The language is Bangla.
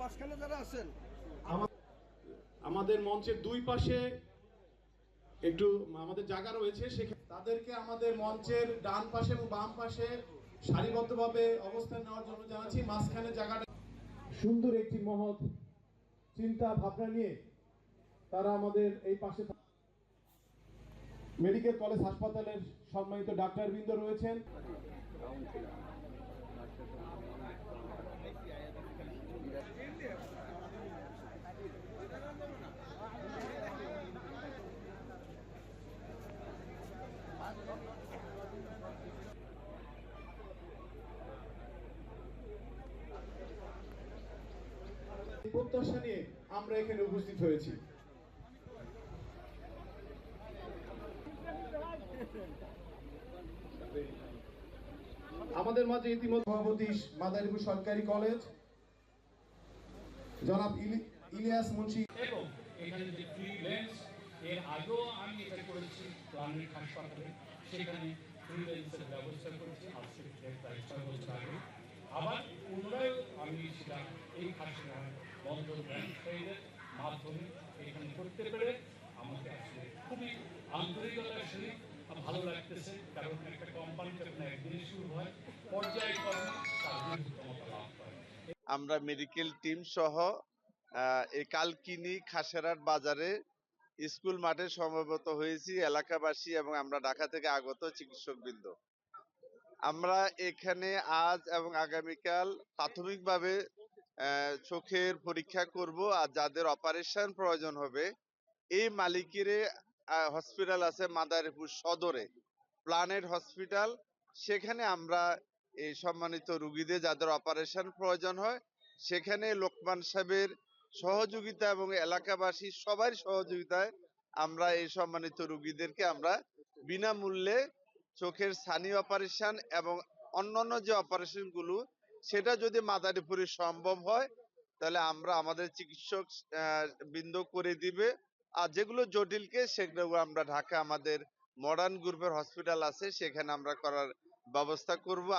মাঝখানে যারা আছেন আমাদের মঞ্চের দুই পাশে একটু আমাদের জায়গা রয়েছে, সেখানে তাদেরকে আমাদের মঞ্চের ডান পাশে এবং বাম পাশে সারিবদ্ধভাবে অবস্থান নেওয়ার জন্য জানাচ্ছি। মাঝখানে জায়গাটা সুন্দর একটি মহৎ চিন্তা ভাবনা নিয়ে তারা আমাদের এই পাশে মেডিকেল কলেজ হাসপাতালের সম্মানিত ডাক্তারবৃন্দ রয়েছেন। প্রত্যাশা নিয়ে আমরা এখানে উপস্থিত হয়েছি। আমাদের মাঝে ইতিমধ্যে সভাপতি মাদারীপুর সরকারি কলেজ জনাব ইলিয়াস মুন্সি এবং এখানে যে ফ্রি লেন্স এর আগেও আমি এটা করেছি প্রাণীর হাসপাতালে, সেখানে ফ্রি লেন্সের ব্যবস্থা করেছি আজ থেকে প্রায় 6 বছর আগে। আবার পুনরায় আমি সেটা এই হাসপাতাল বন্ধন ব্যবসায়ীদের মাধ্যমে এখানে করতে পেরে আমাকে আসলে খুবই আন্তরিকতার সহিত ভালো লাগতেছে, কারণ একটা কোম্পানি যখন একদিনে শুরু হয় পর্যায়ক্রমে তার ক্ষমতা লাভ করে। আমরা মেডিকেল টিম সহ এই কালকিনি খাসেরহাট বাজারে স্কুল মাঠে সমবেত হয়েছি এলাকাবাসী এবং আমরা ঢাকা থেকে আগত চিকিৎসকবৃন্দ। আমরা এখানে আজ এবং আগামীকাল প্রাথমিকভাবে চোখের পরীক্ষা করব, আর যাদের অপারেশন প্রয়োজন হবে এই মালিকের হসপিটাল আছে মাদারীপুর সদরে প্ল্যানেট হসপিটাল, সেখানে আমরা এই সম্মানিত রুগীদের যাদের অপারেশন প্রয়োজন হয় সেখানে লোকমান সাহেবের সহযোগিতা এবং এলাকাবাসী সবার সহযোগিতায় আমরা এই সম্মানিত রুগীদেরকে আমরা বিনামূল্যে চোখের ছানি অপারেশন এবং অন্যান্য যে অপারেশনগুলো সেটা যদি মাদারীপুরে সম্ভব হয় তাহলে আমরা আমাদের চিকিৎসক বৃন্দ করে দিবে, আর যেগুলো জটিল কেস সেগুলো আমরা ঢাকা আমাদের মডার্ন গ্রুপের হসপিটাল আছে সেখানে আমরা করার ব্যবস্থা করব।